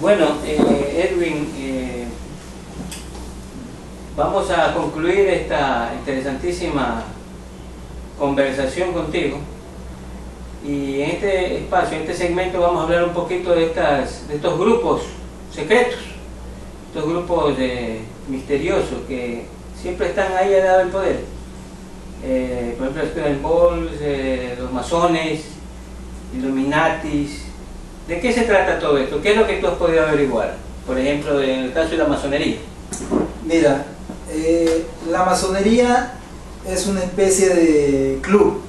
Bueno, Edwin, vamos a concluir esta interesantísima conversación contigo, y en este espacio, en este segmento, vamos a hablar un poquito de estos grupos secretos, estos grupos misteriosos que siempre están ahí al lado del poder. Por ejemplo, los Skull and Bones, los masones, Illuminatis. ¿De qué se trata todo esto? ¿Qué es lo que tú has podido averiguar? Por ejemplo, en el caso de la masonería. Mira, la masonería es una especie de club.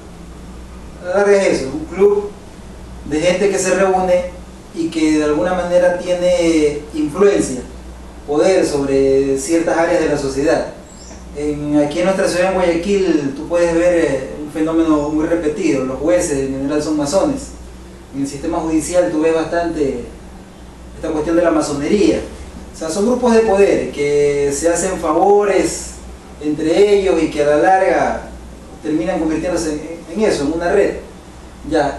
A la larga es eso, un club de gente que se reúne y que de alguna manera tiene influencia, poder sobre ciertas áreas de la sociedad. Aquí en nuestra ciudad, en Guayaquil, tú puedes ver un fenómeno muy repetido. Los jueces en general son masones. En el sistema judicial tú ves bastante esta cuestión de la masonería. O sea, son grupos de poder que se hacen favores entre ellos y que a la larga terminan convirtiéndose en eso, en una red. Ya,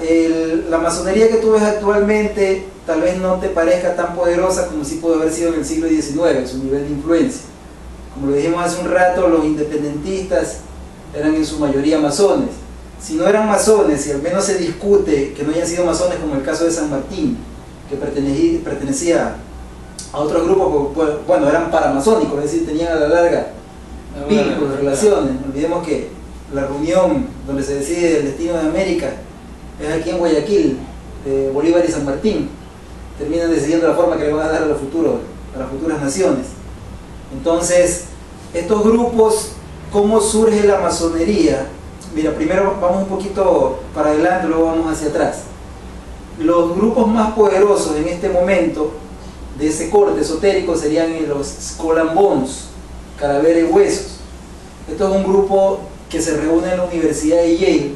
la masonería que tú ves actualmente tal vez no te parezca tan poderosa como sí pudo haber sido en el siglo XIX, en su nivel de influencia. Como lo dijimos hace un rato, los independentistas eran en su mayoría masones. Si no eran masones, y al menos se discute que no hayan sido masones, como el caso de San Martín, que pertenecía a otros grupos, bueno, eran paramasónicos, es decir, tenían a la larga vínculos, relaciones. No olvidemos que la reunión donde se decide el destino de América es aquí en Guayaquil, Bolívar y San Martín. Terminan decidiendo la forma que le van a dar a las futuras naciones. Entonces, estos grupos, ¿cómo surge la masonería? Mira, primero vamos un poquito para adelante, luego vamos hacia atrás. Los grupos más poderosos en este momento de ese corte esotérico serían los Skull and Bones, Calavera y Huesos. Esto es un grupo que se reúne en la Universidad de Yale,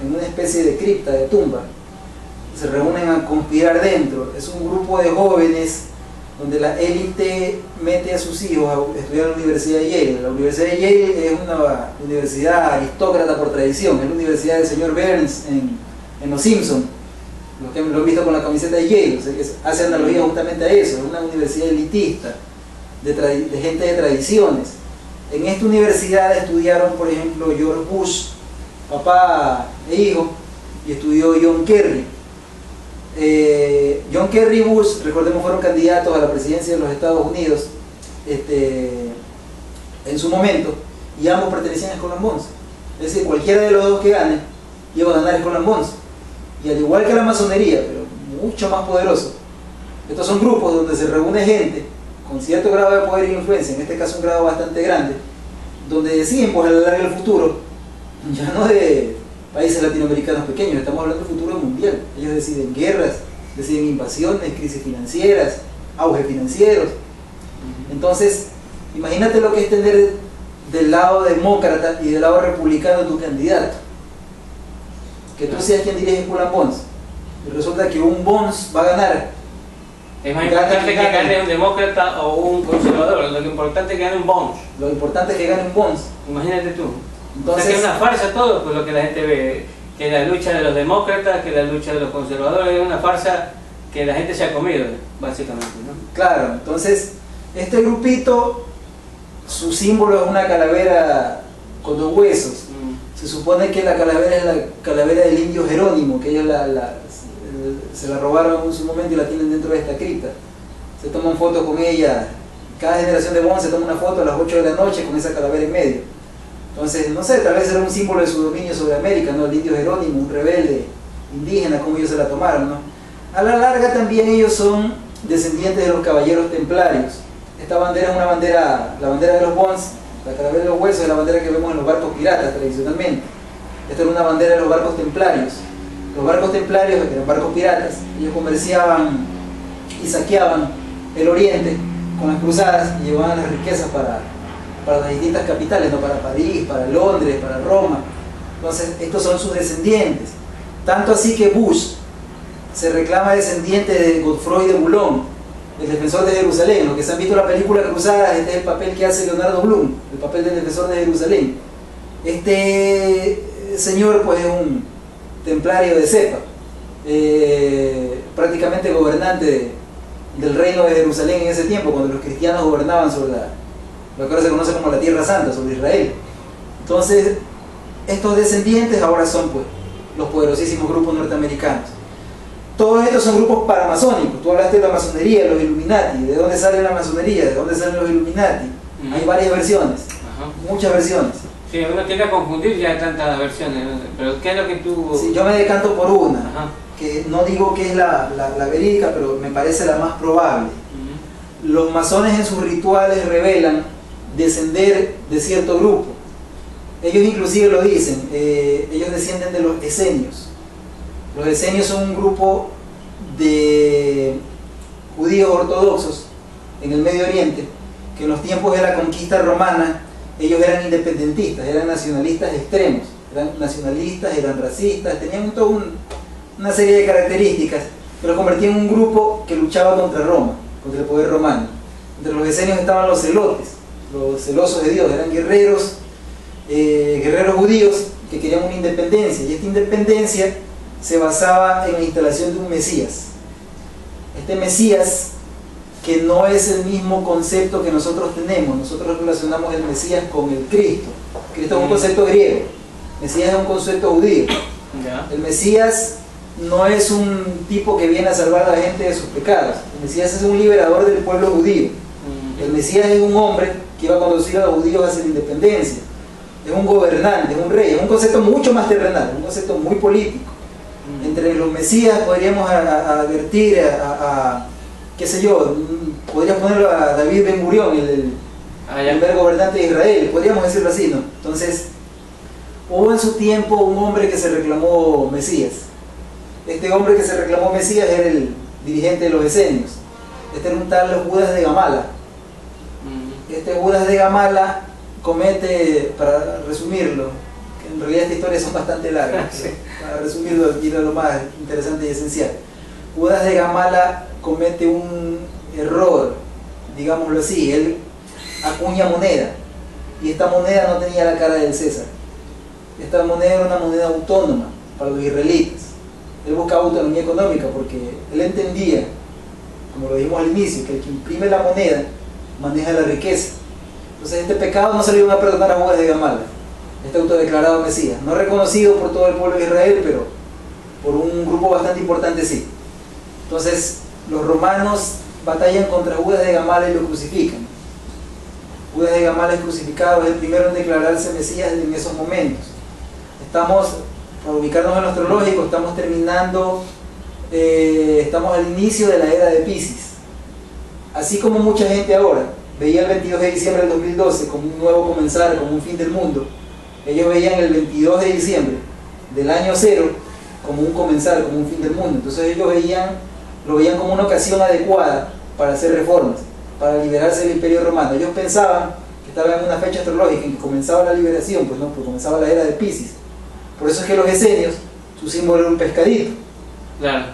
en una especie de cripta, de tumba. Se reúnen a conspirar dentro. Es un grupo de jóvenes donde la élite mete a sus hijos a estudiar en la Universidad de Yale. La Universidad de Yale es una universidad aristócrata por tradición, es la universidad del señor Burns en Los Simpsons, los que lo han visto con la camiseta de Yale. O sea, hace analogía justamente a eso, es una universidad elitista, de gente de tradiciones. En esta universidad estudiaron, por ejemplo, George Bush, papá e hijo, y estudió John Kerry. John Kerry y Bush, recordemos, fueron candidatos a la presidencia de los Estados Unidos en su momento, y ambos pertenecían a Skull and Bones. Es decir, cualquiera de los dos que gane iba a ganar Skull and Bones. Y al igual que la masonería, pero mucho más poderoso, estos son grupos donde se reúne gente con cierto grado de poder e influencia, en este caso un grado bastante grande, donde deciden pues alargar el futuro, ya no de países latinoamericanos pequeños, estamos hablando del futuro mundial. Ellos deciden guerras, deciden invasiones, crisis financieras, auge financieros. Entonces, imagínate lo que es tener del lado demócrata y del lado republicano tu candidato. Que tú seas quien dirige Skull and Bones. Y resulta que un Bones va a ganar. Es más importante que gane un demócrata o un conservador. Lo importante es que gane un Bones. Lo importante es que gane un Bones. Imagínate tú. Entonces, o sea, que es una farsa todo, pues lo que la gente ve, que la lucha de los demócratas, que la lucha de los conservadores, es una farsa que la gente se ha comido, básicamente, ¿no? Claro, entonces, este grupito, su símbolo es una calavera con dos huesos. Se supone que la calavera es la calavera del indio Jerónimo, que ellos se la robaron en su momento y la tienen dentro de esta cripta. Se toman fotos con ella, cada generación de Bones se toma una foto a las 8 de la noche con esa calavera en medio. Entonces, no sé, tal vez era un símbolo de su dominio sobre América, ¿no? El indio Jerónimo, un rebelde indígena, como ellos se la tomaron, ¿no? A la larga también ellos son descendientes de los caballeros templarios. Esta bandera es una bandera, la bandera de los Bones, la calavera de los huesos, es la bandera que vemos en los barcos piratas tradicionalmente. Esta era una bandera de los barcos templarios. Los barcos templarios, que eran barcos piratas, ellos comerciaban y saqueaban el oriente con las cruzadas y llevaban las riquezas para las distintas capitales, ¿no? Para París, para Londres, para Roma. Entonces, estos son sus descendientes. Tanto así que Bush se reclama descendiente de Godefroy de Boulogne, el defensor de Jerusalén. Los que se han visto la película Cruzadas, este es el papel que hace Leonardo Bloom, el papel del defensor de Jerusalén. Este señor pues es un templario de cepa, prácticamente gobernante del reino de Jerusalén en ese tiempo, cuando los cristianos gobernaban sobre lo que ahora se conoce como la Tierra Santa, sobre Israel. Entonces, estos descendientes ahora son pues los poderosísimos grupos norteamericanos. Todos estos son grupos paramasónicos. Tú hablaste de la masonería, de los Illuminati. ¿De dónde sale la masonería? ¿De dónde salen los Illuminati? Hay varias versiones, muchas versiones. Sí, uno tiende a confundir ya tantas versiones, ¿no? Pero ¿qué es lo que tú...? Sí, yo me decanto por una, que no digo que es la verídica, pero me parece la más probable. Los masones en sus rituales revelan descender de cierto grupo. Ellos inclusive lo dicen, ellos descienden de los esenios. Los esenios son un grupo de judíos ortodoxos en el Medio Oriente, que en los tiempos de la conquista romana ellos eran independentistas, eran nacionalistas extremos, eran nacionalistas, eran racistas, tenían toda una serie de características que los convertían en un grupo que luchaba contra Roma, contra el poder romano. Entre los esenios estaban los celotes, los celosos de Dios, eran guerreros judíos que querían una independencia, y esta independencia se basaba en la instalación de un Mesías. Este Mesías, que no es el mismo concepto que nosotros tenemos. Nosotros relacionamos el Mesías con el Cristo. Cristo es un concepto griego, Mesías es un concepto judío. El Mesías no es un tipo que viene a salvar a la gente de sus pecados. El Mesías es un liberador del pueblo judío. El Mesías es un hombre que iba a conducir a los judíos hacia la independencia. Es un gobernante, es un rey, es un concepto mucho más terrenal, un concepto muy político. Entre los Mesías podríamos advertir qué sé yo, podríamos ponerlo a David Ben Gurión, el primer gobernante de Israel, podríamos decirlo así, ¿no? Entonces, hubo en su tiempo un hombre que se reclamó Mesías. Este hombre que se reclamó Mesías era el dirigente de los esenios. Este era un tal Judas de Gamala. Este Judas de Gamala comete, para resumirlo, que en realidad estas historias son bastante largas, sí. Para resumirlo, ir a lo más interesante y esencial. Judas de Gamala comete un error, digámoslo así. Él acuña moneda, y esta moneda no tenía la cara del César. Esta moneda era una moneda autónoma para los israelitas. Él buscaba autonomía económica porque él entendía, como lo dijimos al inicio, que el que imprime la moneda maneja la riqueza. Entonces este pecado no se le iba a perdonar a Judas de Gamala, este autodeclarado Mesías, no reconocido por todo el pueblo de Israel, pero por un grupo bastante importante sí. Entonces los romanos batallan contra Judas de Gamala y lo crucifican. Judas de Gamala es crucificado, es el primero en declararse Mesías en esos momentos. Estamos, para ubicarnos en lo astrológico, estamos terminando, estamos al inicio de la era de Piscis. Así como mucha gente ahora veía el 22 de diciembre del 2012 como un nuevo comenzar, como un fin del mundo, ellos veían el 22 de diciembre del año cero como un comenzar, como un fin del mundo. Entonces ellos lo veían como una ocasión adecuada para hacer reformas, para liberarse del Imperio Romano. Ellos pensaban que estaban en una fecha astrológica en que comenzaba la liberación, pues no, pues comenzaba la era de Piscis. Por eso es que los esenios, su símbolo era un pescadito. Claro.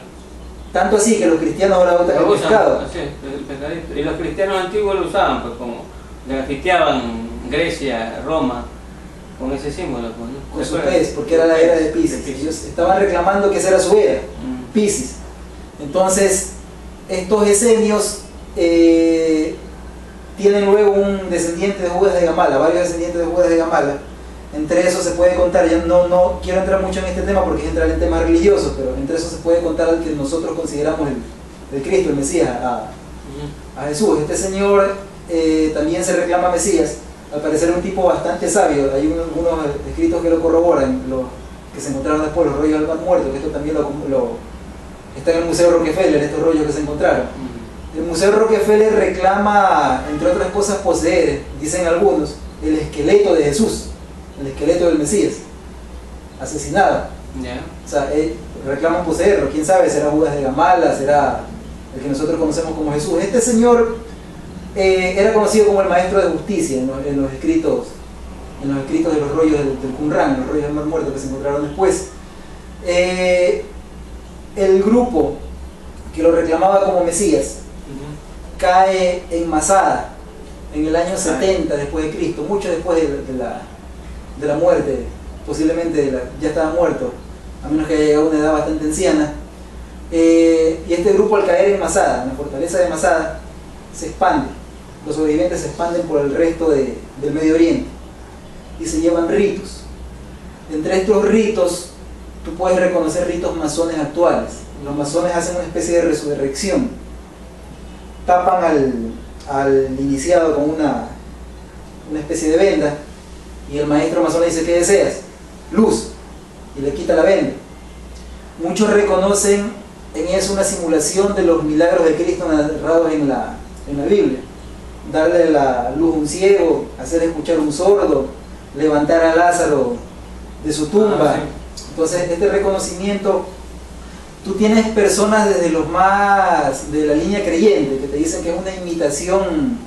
Tanto así que los cristianos ahora votan el pescado. Sí, el pescadito. Y los cristianos antiguos lo usaban, pues como grafiteaban Grecia, Roma, con ese símbolo. Pues, ¿no? Con su pez, porque era la era de Piscis. Ellos estaban reclamando que esa era su era, Piscis. Entonces, estos esenios tienen luego un descendiente de Judas de Gamala, varios descendientes de Judas de Gamala. Entre esos se puede contar, ya no quiero entrar mucho en este tema porque es entrar en temas religiosos, pero entre esos se puede contar al que nosotros consideramos el Cristo, el Mesías, a Jesús. Este señor también se reclama Mesías, al parecer es un tipo bastante sabio. Hay unos escritos que lo corroboran, que se encontraron después, los rollos del Mar Muerto, que esto también está en el Museo Rockefeller, estos rollos que se encontraron. El Museo Rockefeller reclama, entre otras cosas, poseer, dicen algunos, el esqueleto de Jesús, el esqueleto del Mesías, asesinado. O sea, reclaman poseerlo. Quién sabe, será Judas de Gamala, será el que nosotros conocemos como Jesús. Este señor era conocido como el maestro de justicia en los escritos de los rollos del Qumran, los rollos del Mar Muerto que se encontraron después. El grupo que lo reclamaba como Mesías cae en Masada en el año 70 después de Cristo, mucho después de la muerte, posiblemente ya estaba muerto a menos que haya llegado a una edad bastante anciana. Y este grupo, al caer en Masada, en la fortaleza de Masada, se expande. Los sobrevivientes se expanden por el resto del Medio Oriente y se llevan ritos. Entre estos ritos tú puedes reconocer ritos masones actuales. Los masones hacen una especie de resurrección, tapan al iniciado con una especie de venda, y el maestro masón le dice: ¿qué deseas? Luz, y le quita la venda. Muchos reconocen en eso una simulación de los milagros de Cristo narrados en la Biblia: darle la luz a un ciego, hacer escuchar a un sordo, levantar a Lázaro de su tumba. Sí. Entonces, este reconocimiento, tú tienes personas desde los más de la línea creyente que te dicen que es una imitación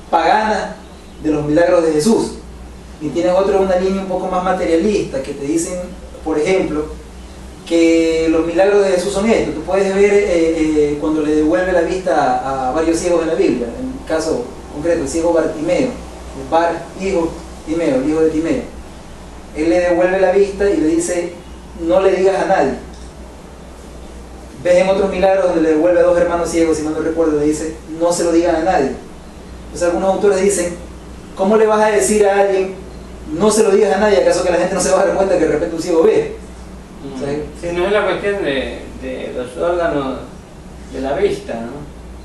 pagana de los milagros de Jesús, y tienes otro, una línea un poco más materialista, que te dicen, por ejemplo, que los milagros de Jesús son estos. Tú puedes ver cuando le devuelve la vista a varios ciegos en la Biblia, en el caso concreto, el ciego Bartimeo, hijo de Timeo. Él le devuelve la vista y le dice: no le digas a nadie. Ves en otros milagros donde le devuelve a dos hermanos ciegos, si mal no recuerdo, le dice: no se lo digan a nadie. Entonces algunos autores dicen: ¿cómo le vas a decir a alguien no se lo digas a nadie? ¿Acaso que la gente no se va a dar cuenta que de repente un ciego ve? O sea, sí, no es la cuestión de los órganos de la vista, ¿no?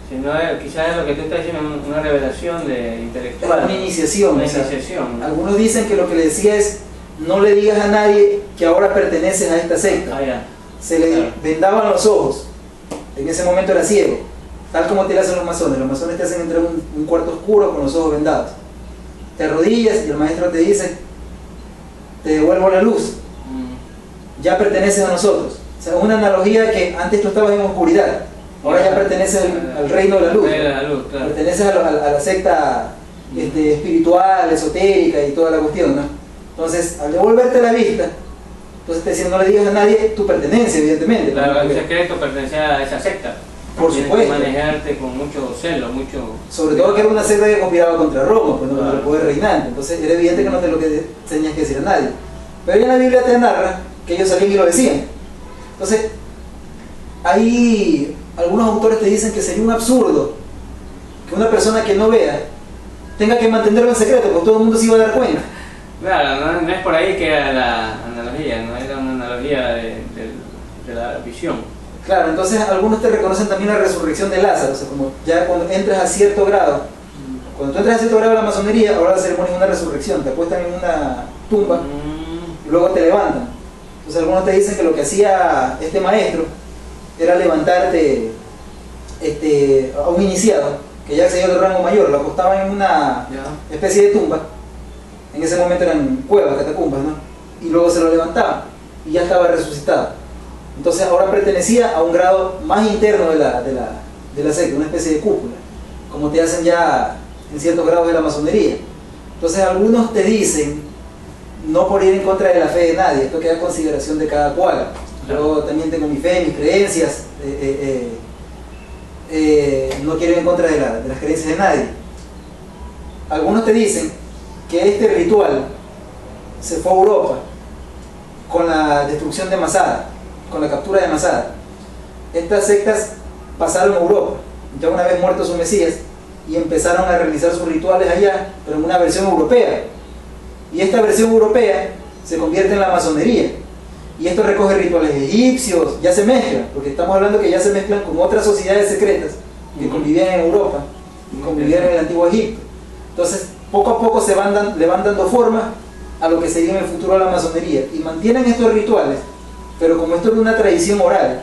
Sino quizás es lo que tú estás diciendo, una revelación intelectual. Una iniciación. Una iniciación, ¿no? Algunos dicen que lo que le decía es: no le digas a nadie que ahora perteneces a esta secta. Se le vendaban los ojos. En ese momento era ciego, tal como te lo hacen los masones. Los masones te hacen entrar en un cuarto oscuro con los ojos vendados. Te arrodillas y el maestro te dice: te devuelvo la luz, ya perteneces a nosotros. O sea, una analogía que antes tú estabas en oscuridad, ahora ya perteneces al reino de la luz. Claro. Perteneces a la secta espiritual, esotérica y toda la cuestión, ¿no? Entonces, al devolverte la vista, entonces te dicen: no le digas a nadie tu pertenencia, evidentemente. Claro, el secreto pertenece a esa secta. Por supuesto. Tienes que manejarte con mucho celo, sobre todo que era una secta que conspiraba contra Roma, pues, contra el poder reinante. Entonces era evidente que no te lo tenías que decir a nadie. Pero en la Biblia te narra que ellos salían y lo decían. Entonces, ahí algunos autores te dicen que sería un absurdo que una persona que no vea tenga que mantenerlo en secreto, porque todo el mundo se iba a dar cuenta. Claro, no es por ahí que era la analogía, no era una analogía de la visión. Claro, entonces algunos te reconocen también la resurrección de Lázaro. O sea, como ya cuando entras a cierto grado, cuando tú entras a cierto grado de la masonería, ahora la ceremonia es una resurrección, te apuestan en una tumba y luego te levantan. Entonces algunos te dicen que lo que hacía este maestro era levantarte a un iniciado, que ya accedió de rango mayor, lo acostaban en una especie de tumba. En ese momento eran cuevas, catacumbas, ¿no? Y luego se lo levantaban y ya estaba resucitado. Entonces ahora pertenecía a un grado más interno de la secta, una especie de cúpula, como te hacen ya en ciertos grados de la masonería. Entonces algunos te dicen, no por ir en contra de la fe de nadie, esto queda a consideración de cada cual. Yo también tengo mi fe, mis creencias, no quiero ir en contra de las creencias de nadie. Algunos te dicen que este ritual se fue a Europa con la destrucción de Masada, con la captura de Masada. Estas sectas pasaron a Europa, ya una vez muerto su Mesías, y empezaron a realizar sus rituales allá, pero en una versión europea. Y esta versión europea se convierte en la masonería. Y esto recoge rituales egipcios, ya se mezclan, porque estamos hablando que ya se mezclan con otras sociedades secretas que convivían en Europa, convivían en el antiguo Egipto. Entonces, poco a poco le van dando forma a lo que sería en el futuro a la masonería. Y mantienen estos rituales, pero como esto es una tradición oral,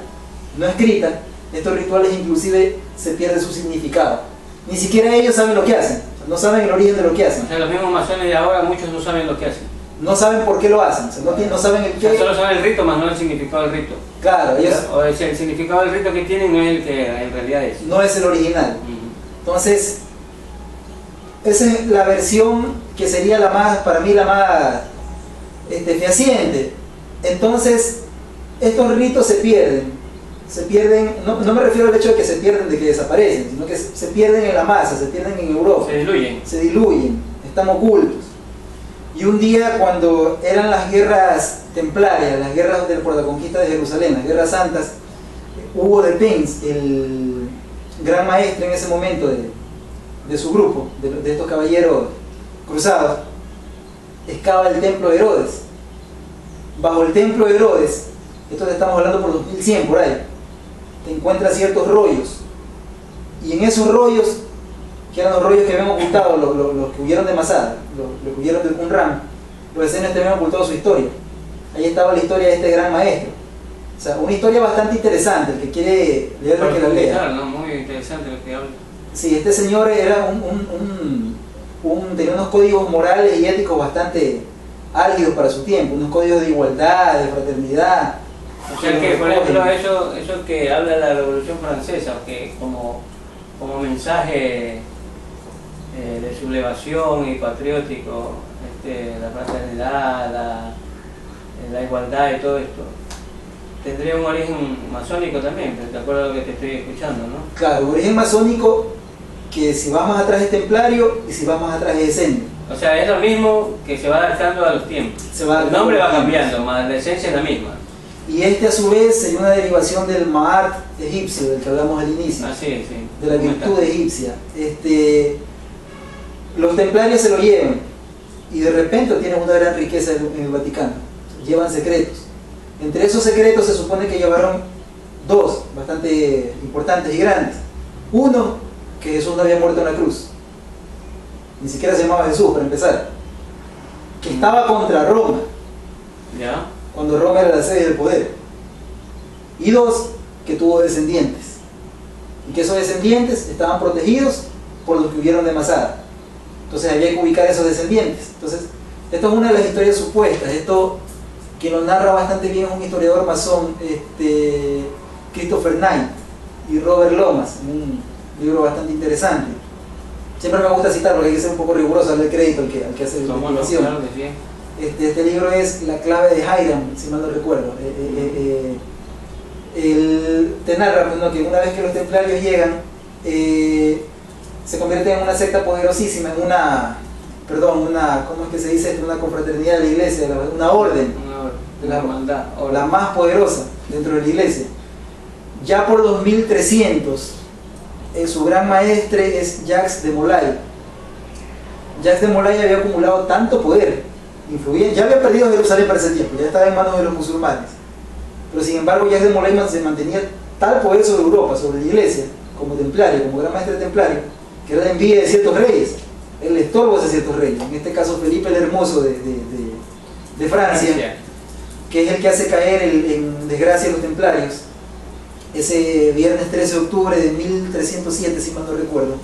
no escrita, estos rituales inclusive se pierde su significado. Ni siquiera ellos saben lo que hacen, no saben el origen de lo que hacen. O sea, los mismos masones de ahora, muchos no saben lo que hacen. No saben por qué lo hacen, o sea, no saben el qué. O sea, solo saben el rito, más no el significado del rito. Claro, ellos... O sea, el significado del rito que tienen no es el que en realidad es. No es el original. Entonces, esa es la versión que sería la más, para mí la más fehaciente. Entonces, estos ritos se pierden, no me refiero al hecho de que se pierden, de que desaparecen, sino que se pierden en la masa, se pierden en Europa. Se diluyen. Se diluyen, están ocultos. Y un día, cuando eran las guerras templarias, las guerras por la conquista de Jerusalén, las guerras santas, Hugo de Pins, el gran maestre en ese momento de su grupo, de estos caballeros cruzados, excava el templo de Herodes. Bajo el templo de Herodes, esto estamos hablando por 2100 por ahí, te encuentras ciertos rollos, y en esos rollos, que eran los rollos que habían ocultado los que huyeron de Masada, los que huyeron de Qumran, los esenios te habían ocultado su historia. Ahí estaba la historia de este gran maestro. O sea, una historia bastante interesante, el que quiere leer, que la lea. ¿No? Muy interesante lo que habla. Sí, este señor era tenía unos códigos morales y éticos bastante álgidos para su tiempo, unos códigos de igualdad, de fraternidad. O sea que, por ejemplo, eso que habla de la Revolución Francesa, que como mensaje de sublevación y patriótico, la fraternidad, la igualdad y todo esto, tendría un origen masónico también, de acuerdo a lo que te estoy escuchando, ¿no? Claro, origen masónico, que si vas más atrás es templario y si vas más atrás es esenio. O sea, es lo mismo que se va adaptando a los tiempos. El nombre va cambiando, más la esencia es la misma. Y a su vez sería una derivación del Ma'at egipcio, del que hablamos al inicio, sí. De la virtud egipcia. Los templarios se lo llevan y de repente tienen una gran riqueza en el Vaticano. Llevan secretos. Entre esos secretos se supone que llevaron dos bastante importantes y grandes. Uno, que Jesús no había muerto en la cruz, ni siquiera se llamaba Jesús para empezar, que estaba contra Roma, ¿ya? Cuando Roma era la sede del poder. Y dos, que tuvo descendientes, y que esos descendientes estaban protegidos por los que huyeron de Masada. Entonces había que ubicar esos descendientes. Entonces, esto es una de las historias supuestas. Esto, quien lo narra bastante bien, es un historiador masón, Christopher Knight y Robert Lomas, en un libro bastante interesante. Siempre me gusta citar porque hay que ser un poco riguroso, darle crédito al que hace la investigación. Claro que sí. Este libro es La clave de Hiram, si mal no recuerdo. Te narra que una vez que los templarios llegan, se convierten en una secta poderosísima, en ¿cómo es que se dice esto? Una confraternidad de la iglesia, una orden, una hermandad, la más poderosa dentro de la iglesia. Ya por 2300, su gran maestre es Jacques de Molay. Jacques de Molay había acumulado tanto poder, ya había perdido Jerusalén para ese tiempo, ya estaba en manos de los musulmanes, pero sin embargo Jacques de Molay se mantenía tal poder sobre Europa, sobre la iglesia, como templario, como gran maestre templario, que era la envidia de ciertos reyes, el estorbo de ciertos reyes, en este caso Felipe el Hermoso de Francia, que es el que hace caer en desgracia a los templarios ese viernes 13 de octubre de 1307, si mal no recuerdo,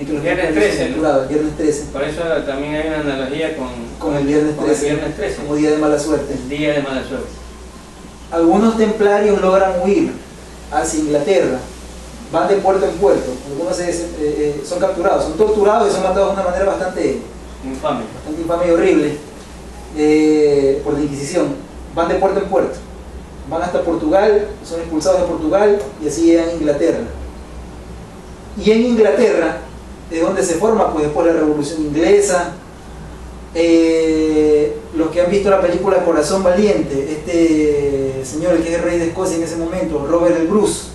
en que los viernes 13, ¿no? El viernes 13. Por eso también hay una analogía con el viernes 13, como día de mala suerte. El día de mala suerte. Algunos templarios logran huir hacia Inglaterra, van de puerto en puerto, algunos son capturados, son torturados y son matados de una manera bastante infame y horrible por la Inquisición. Van de puerto en puerto, van hasta Portugal, son expulsados de Portugal y así llegan a Inglaterra. Y en Inglaterra es donde se forma pues después la Revolución Inglesa. Los que han visto la película Corazón Valiente, este señor, el que es el rey de Escocia en ese momento, Robert el Bruce,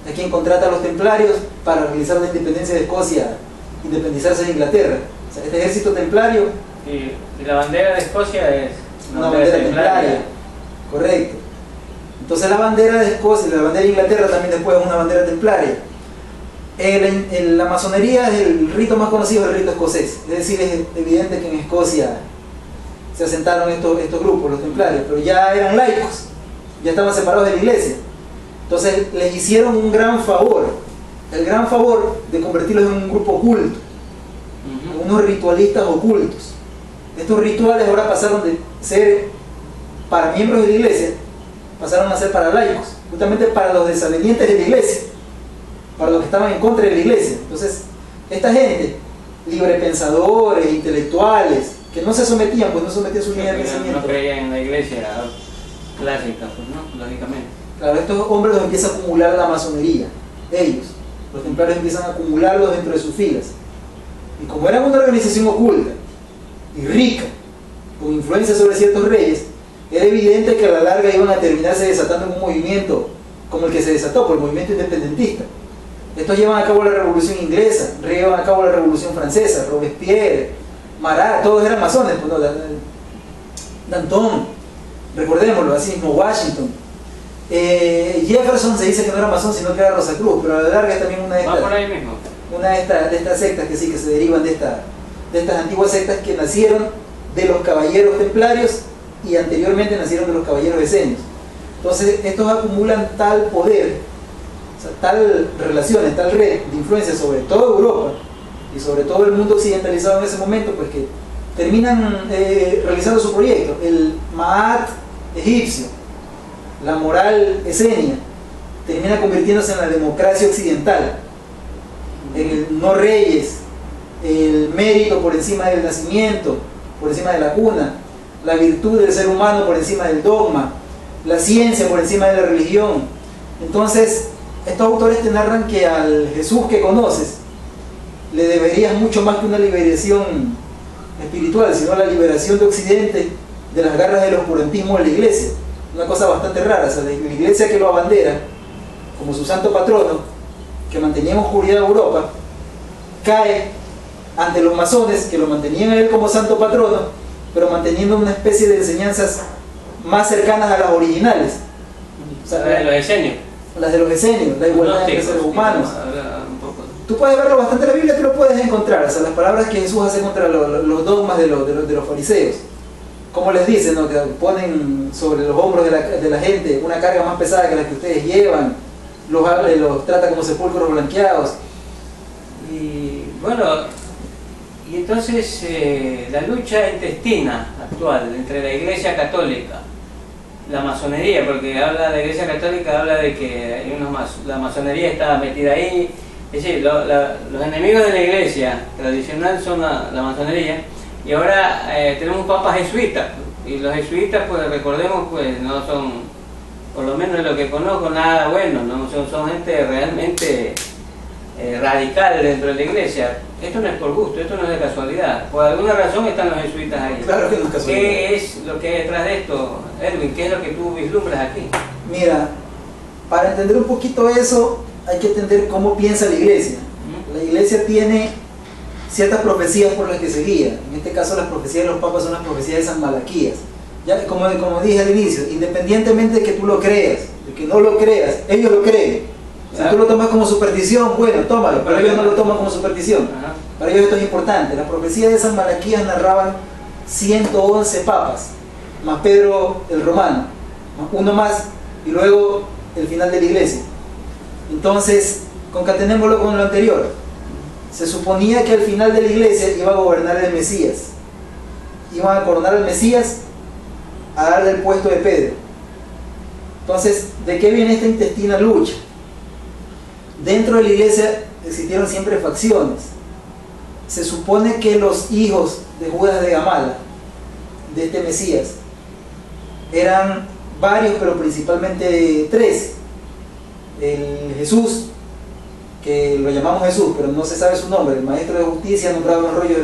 es quien contrata a los templarios para realizar la independencia de Escocia, independizarse de Inglaterra. O sea, este ejército templario. Y la bandera de Escocia es una bandera templaria. Correcto. Entonces la bandera de Escocia y la bandera de Inglaterra también después es una bandera templaria. La masonería es el rito más conocido, el rito escocés. Es decir, es evidente que en Escocia se asentaron estos grupos, los templarios, pero ya eran laicos, ya estaban separados de la iglesia. Entonces les hicieron un gran favor, el gran favor de convertirlos en un grupo oculto, en unos ritualistas ocultos. Estos rituales ahora pasaron de ser para miembros de la iglesia, pasaron a ser para laicos, justamente para los desobedientes de la iglesia, para los que estaban en contra de la iglesia. Entonces, esta gente, librepensadores, intelectuales, que no se sometían, pues no sometían su línea de pensamiento. No creían en la iglesia clásica, pues no, lógicamente. Claro, estos hombres los empieza a acumular la masonería, ellos, los templarios empiezan a acumularlos dentro de sus filas. Y como eran una organización oculta y rica, con influencia sobre ciertos reyes, era evidente que a la larga iban a terminarse desatando en un movimiento como el que se desató por el movimiento independentista. Estos llevan a cabo la Revolución Inglesa, llevan a cabo la Revolución Francesa, Robespierre, Marat, todos eran masones, pues, ¿no? Danton, recordémoslo, así mismo Washington. Jefferson se dice que no era masón, sino que era Rosacruz, pero a la larga es también una de estas sectas que sí que se derivan de estas antiguas sectas que nacieron de los caballeros templarios y anteriormente nacieron de los caballeros esenios. Entonces estos acumulan tal poder, o sea, tal relaciones, tal red de influencia sobre toda Europa y sobre todo el mundo occidentalizado en ese momento, pues que terminan realizando su proyecto, el Maat egipcio, la moral esenia, termina convirtiéndose en la democracia occidental, en el no reyes, el mérito por encima del nacimiento, por encima de la cuna, la virtud del ser humano por encima del dogma, la ciencia por encima de la religión. Entonces, estos autores te narran que al Jesús que conoces le deberías mucho más que una liberación espiritual, sino la liberación de Occidente de las garras del oscurantismo de la iglesia. Una cosa bastante rara, o sea, la iglesia que lo abandera como su santo patrono, que mantenía en oscuridad Europa, cae ante los masones que lo mantenían a él como santo patrono, pero manteniendo una especie de enseñanzas más cercanas a las originales. O sea, las de los esenios. Las de los esenios, la igualdad entre seres humanos. Tú puedes verlo bastante en la Biblia, tú lo puedes encontrar, o sea, las palabras que Jesús hace contra los dogmas de los fariseos. Como les dicen, ¿no? Que ponen sobre los hombros de la gente una carga más pesada que la que ustedes llevan, los trata como sepulcros blanqueados. Y bueno, y entonces la lucha intestina actual entre la Iglesia Católica, la masonería, porque habla de la Iglesia Católica, habla de que hay la masonería está metida ahí. Es decir, los enemigos de la Iglesia tradicional son la masonería, y ahora tenemos papas jesuitas, y los jesuitas, pues recordemos, pues no son, por lo menos de lo que conozco, nada bueno, ¿no? Son gente realmente radical dentro de la Iglesia. Esto no es por gusto, esto no es de casualidad, por alguna razón están los jesuitas ahí. Claro que no es casualidad. ¿Qué es lo que hay detrás de esto, Edwin? ¿Qué es lo que tú vislumbras aquí? Mira, para entender un poquito eso, hay que entender cómo piensa la Iglesia. La Iglesia tiene ciertas profecías por las que se guía. En este caso, las profecías de los papas son las profecías de San Malaquías. Ya, como dije al inicio, independientemente de que tú lo creas, de que no lo creas, ellos lo creen. Si tú lo tomas como superstición, bueno, tómalo, pero ellos no lo toman como superstición. Para ellos esto es importante. Las profecías de San Malaquías narraban 111 papas, más Pedro el Romano, uno más, y luego el final de la Iglesia. Entonces, concatenémoslo con lo anterior. Se suponía que al final de la Iglesia iba a gobernar el Mesías. Iban a coronar al Mesías a darle el puesto de Pedro. Entonces, ¿de qué viene esta intestina lucha? Dentro de la Iglesia existieron siempre facciones. Se supone que los hijos de Judas de Gamala, de este Mesías, eran varios, pero principalmente tres. El Jesús, que lo llamamos Jesús, pero no se sabe su nombre, el maestro de justicia nombrado en el rollo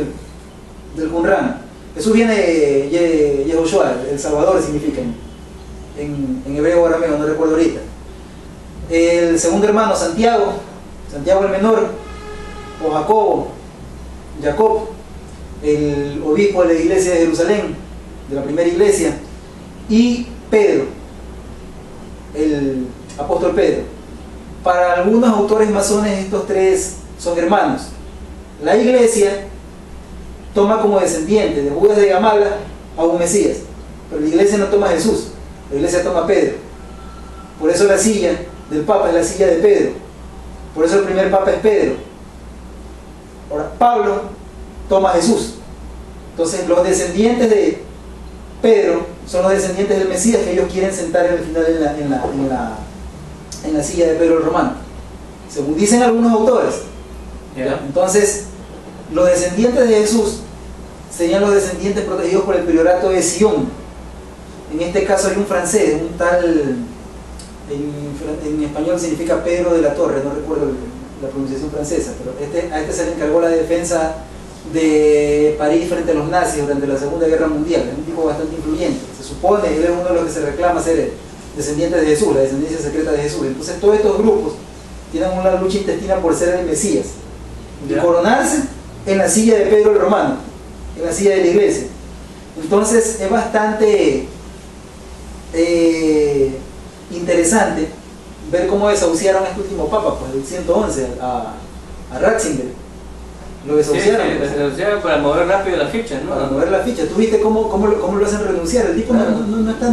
del Qumran. Jesús viene de Yehoshua, el Salvador significa en hebreo o arameo, no recuerdo ahorita. El segundo hermano, Santiago el menor, o Jacob, el obispo de la iglesia de Jerusalén, de la primera iglesia, y Pedro, el apóstol Pedro. Para algunos autores masones estos tres son hermanos. La iglesia toma como descendiente de Judas de Gamala a un Mesías, pero la iglesia no toma a Jesús, la iglesia toma a Pedro. Por eso la silla del Papa es la silla de Pedro, por eso el primer Papa es Pedro. Ahora Pablo toma a Jesús. Entonces los descendientes de Pedro son los descendientes del Mesías que ellos quieren sentar al final en la silla de Pedro el Romano, según dicen algunos autores. Entonces los descendientes de Jesús serían los descendientes protegidos por el priorato de Sion. En este caso hay un francés, un tal, en español significa Pedro de la Torre, no recuerdo la pronunciación francesa, pero a este se le encargó la defensa de París frente a los nazis durante la Segunda Guerra Mundial. Es un tipo bastante influyente. Se supone, él es uno de los que se reclama ser descendiente de Jesús, la descendencia secreta de Jesús. Entonces todos estos grupos tienen una lucha intestina por ser el Mesías y coronarse en la silla de Pedro el Romano, en la silla de la iglesia. Entonces es bastante interesante ver cómo desahuciaron a este último papa, pues el 111, a Ratzinger. Lo desahuciaron. Sí, lo desahuciaron para mover rápido las fichas, ¿no? Para mover las fichas. ¿Tú viste cómo lo hacen renunciar? El tipo no está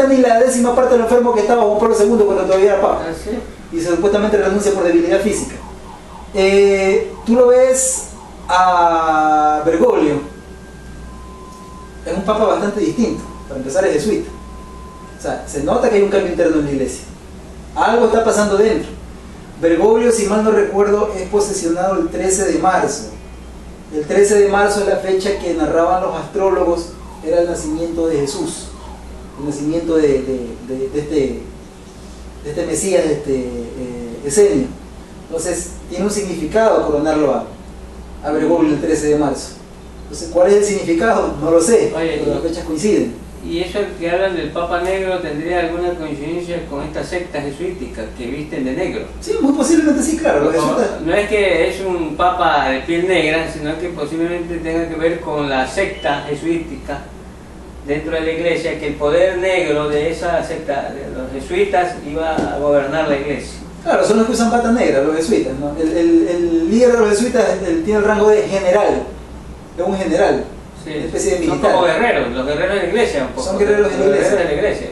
ni la 10ª parte de lo enfermo que estaba Juan Pablo II cuando todavía era papa. ¿Ah, sí? Y supuestamente renuncia por debilidad física. Tú lo ves a Bergoglio, es un papa bastante distinto. Para empezar, es jesuita. O sea, se nota que hay un cambio interno en la iglesia. Algo está pasando dentro. Bergoglio, si mal no recuerdo, es posesionado el 13 de marzo. El 13 de marzo es la fecha que narraban los astrólogos, era el nacimiento de Jesús, el nacimiento de este Mesías, Esenio. Entonces, tiene un significado coronarlo a Bergoglio el 13 de marzo. Entonces, ¿cuál es el significado? No lo sé, pero las fechas coinciden. ¿Y eso que hablan del Papa Negro tendría alguna coincidencia con esta secta jesuítica que visten de negro? Sí, muy posiblemente sí, claro. No es que es un papa de piel negra, sino que posiblemente tenga que ver con la secta jesuítica dentro de la iglesia, que el poder negro de esa secta, de los jesuitas, iba a gobernar la iglesia. Claro, son los que usan pata negra, los jesuitas, ¿no? El líder de los jesuitas tiene el rango de general, de un general. Sí, una especie de militar. Son como guerreros, los guerreros de la iglesia un poco. Son guerreros de la iglesia. Guerreros de la iglesia.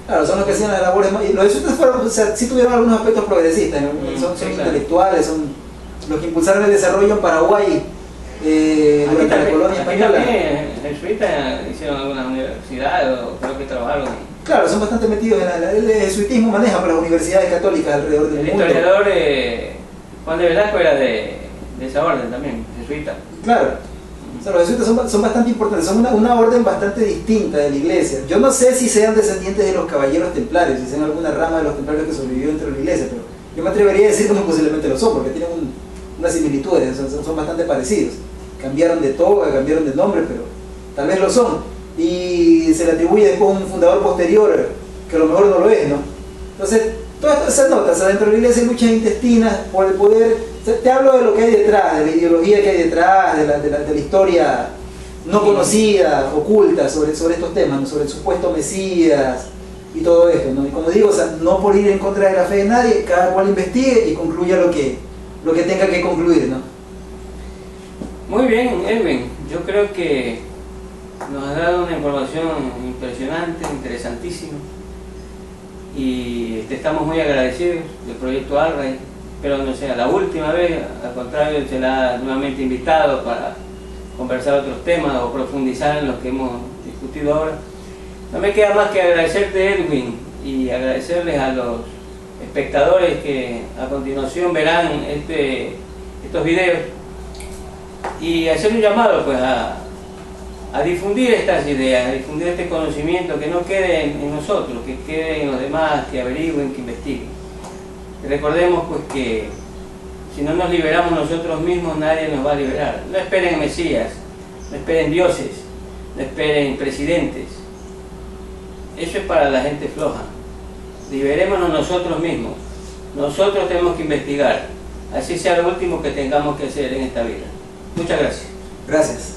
Claro, son los que hacían las labores más... Y los jesuitas fueron, o sea, sí tuvieron algunos aspectos progresistas, ¿no? Son sí, intelectuales, son los que impulsaron el desarrollo en Paraguay durante la colonia española. También jesuitas hicieron alguna universidad o creo que trabajaron. Claro, son bastante metidos en el jesuitismo, maneja para las universidades católicas alrededor del mundo. El historiador Juan de Velasco era de esa orden también, jesuita. Claro. O sea, los jesuitas son bastante importantes, son una orden bastante distinta de la iglesia. Yo no sé si sean descendientes de los caballeros templarios, si sean alguna rama de los templarios que sobrevivió dentro de la iglesia, pero yo me atrevería a decir que muy posiblemente lo son, porque tienen unas similitudes, son bastante parecidos. Cambiaron de toga, cambiaron de nombre, pero tal vez lo son. Y se le atribuye después a un fundador posterior, que a lo mejor no lo es, ¿no? Entonces, todo esto se nota, o sea, dentro de la iglesia hay luchas intestinas por el poder. Te hablo de lo que hay detrás, de la ideología que hay detrás, de la historia no conocida, oculta sobre estos temas, ¿no? Sobre el supuesto Mesías y todo esto, ¿no? Y como digo, o sea, no por ir en contra de la fe de nadie, cada cual investigue y concluya lo que tenga que concluir, ¿no? Muy bien, Edwin, yo creo que nos has dado una información impresionante, interesantísima, y te estamos muy agradecidos del Proyecto ALRA. Pero no sea la última vez, al contrario, se la ha nuevamente invitado para conversar otros temas o profundizar en los que hemos discutido ahora. No me queda más que agradecerte, Edwin, y agradecerles a los espectadores que a continuación verán estos videos, y hacer un llamado pues a difundir estas ideas, a difundir este conocimiento, que no quede en nosotros, que quede en los demás, que averigüen, que investiguen. Recordemos pues que si no nos liberamos nosotros mismos, nadie nos va a liberar. No esperen mesías, no esperen dioses, no esperen presidentes. Eso es para la gente floja. Liberémonos nosotros mismos. Nosotros tenemos que investigar, así sea lo último que tengamos que hacer en esta vida. Muchas gracias. Gracias.